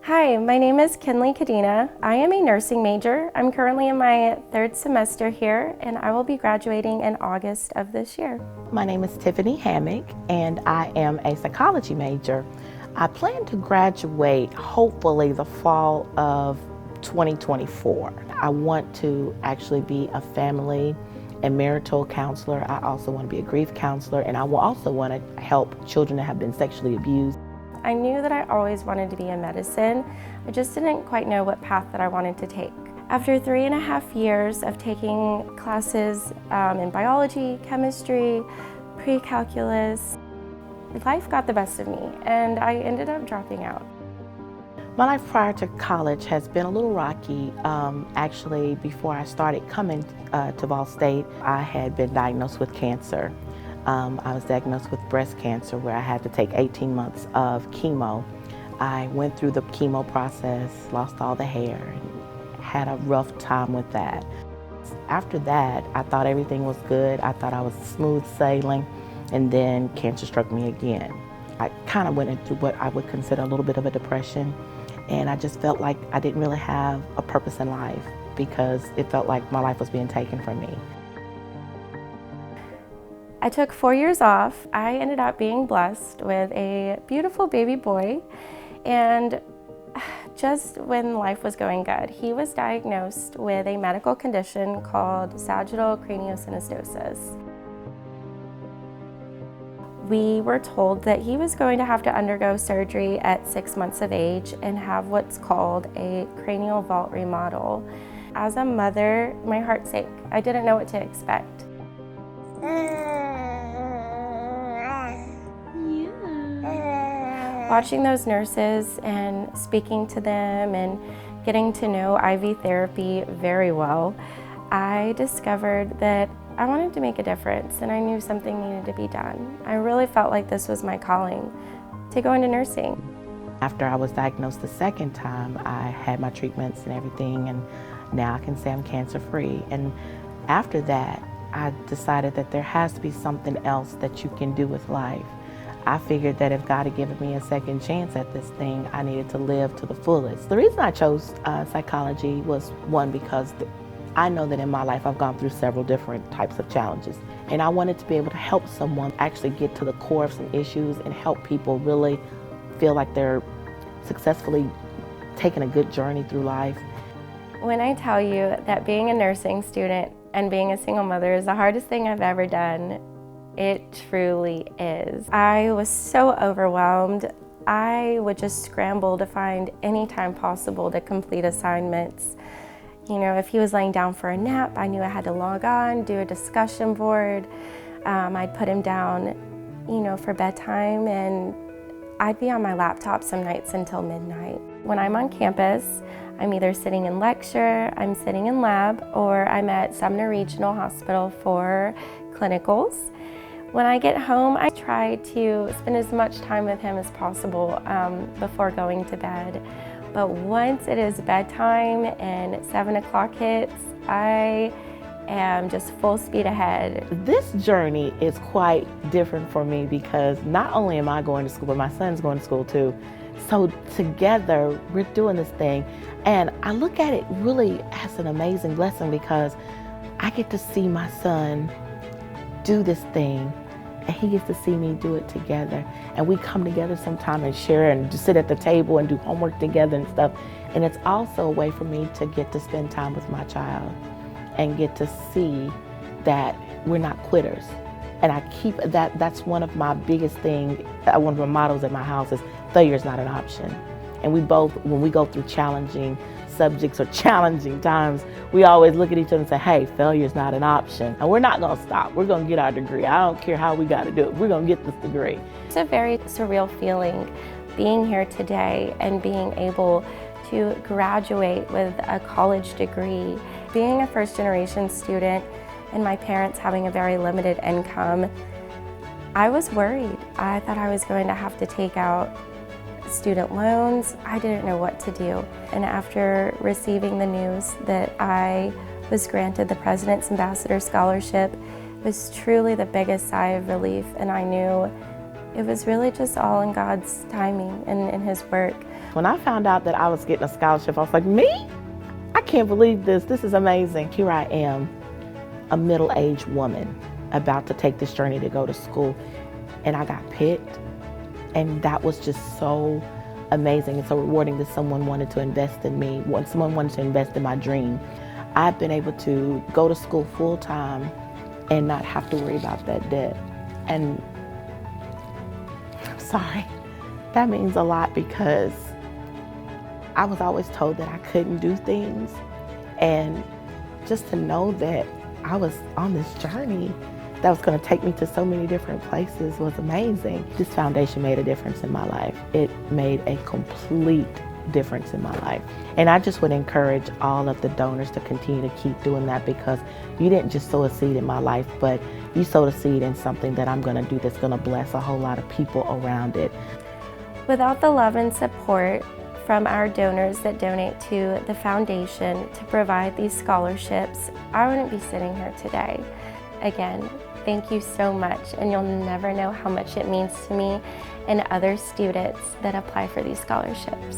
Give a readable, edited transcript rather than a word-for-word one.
Hi, my name is Kinley Kadena. I am a nursing major. I'm currently in my third semester here, and I will be graduating in August of this year. My name is Tiffany Hammock, and I am a psychology major. I plan to graduate hopefully the fall of 2024. I want to actually be a family and marital counselor. I also want to be a grief counselor, and I will also want to help children that have been sexually abused. I knew that I always wanted to be in medicine. I just didn't quite know what path that I wanted to take. After 3.5 years of taking classes in biology, chemistry, pre-calculus, life got the best of me and I ended up dropping out. My life prior to college has been a little rocky. Actually, before I started coming to Ball State, I had been diagnosed with cancer. I was diagnosed with breast cancer where I had to take 18 months of chemo. I went through the chemo process, lost all the hair, and had a rough time with that. After that, I thought everything was good. I thought I was smooth sailing, and then cancer struck me again. I kind of went into what I would consider a little bit of a depression, and I just felt like I didn't really have a purpose in life because it felt like my life was being taken from me. I took 4 years off. I ended up being blessed with a beautiful baby boy, and just when life was going good, he was diagnosed with a medical condition called sagittal craniosynostosis. We were told that he was going to have to undergo surgery at 6 months of age and have what's called a cranial vault remodel. As a mother, my heart sank. I didn't know what to expect. Watching those nurses and speaking to them and getting to know IV therapy very well, I discovered that I wanted to make a difference and I knew something needed to be done. I really felt like this was my calling, to go into nursing. After I was diagnosed the second time, I had my treatments and everything, and now I can say I'm cancer-free. And after that, I decided that there has to be something else that you can do with life. I figured that if God had given me a second chance at this thing, I needed to live to the fullest. The reason I chose psychology was, one, because I know that in my life I've gone through several different types of challenges, and I wanted to be able to help someone actually get to the core of some issues and help people really feel like they're successfully taking a good journey through life. When I tell you that being a nursing student and being a single mother is the hardest thing I've ever done, it truly is. I was so overwhelmed. I would just scramble to find any time possible to complete assignments. You know, if he was laying down for a nap, I knew I had to log on, do a discussion board. I'd put him down, for bedtime, and I'd be on my laptop some nights until midnight. When I'm on campus, I'm either sitting in lecture, I'm sitting in lab, or I'm at Sumner Regional Hospital for clinicals. When I get home, I try to spend as much time with him as possible before going to bed. But once it is bedtime and 7 o'clock hits, I am just full speed ahead. This journey is quite different for me because not only am I going to school, but my son's going to school too. So together, we're doing this thing, and I look at it really as an amazing blessing because I get to see my son do this thing, and he gets to see me do it together. And we come together sometime and share and just sit at the table and do homework together and stuff. And it's also a way for me to get to spend time with my child and get to see that we're not quitters. And I keep that's one of my biggest things, one of my mottos at my house is failure is not an option. And we both, when we go through challenging subjects or challenging times, we always look at each other and say, hey, failure is not an option. And we're not gonna stop. We're gonna get our degree. I don't care how we gotta do it. We're gonna get this degree. It's a very surreal feeling being here today and being able to graduate with a college degree. Being a first-generation student and my parents having a very limited income, I was worried. I thought I was going to have to take out student loans. I didn't know what to do. And after receiving the news that I was granted the President's Ambassador Scholarship, it was truly the biggest sigh of relief, and I knew it was really just all in God's timing and in His work. When I found out that I was getting a scholarship, I was like, me? I can't believe this. This is amazing. Here I am, a middle-aged woman about to take this journey to go to school, and I got picked. And that was just so amazing and so rewarding that someone wanted to invest in me, when someone wanted to invest in my dream. I've been able to go to school full time and not have to worry about that debt. And I'm sorry, that means a lot because I was always told that I couldn't do things. And just to know that I was on this journey that was going to take me to so many different places was amazing. This foundation made a difference in my life. It made a complete difference in my life. And I just would encourage all of the donors to continue to keep doing that, because you didn't just sow a seed in my life, but you sowed a seed in something that I'm going to do that's going to bless a whole lot of people around it. Without the love and support from our donors that donate to the foundation to provide these scholarships, I wouldn't be sitting here today. Again, thank you so much, and you'll never know how much it means to me and other students that apply for these scholarships.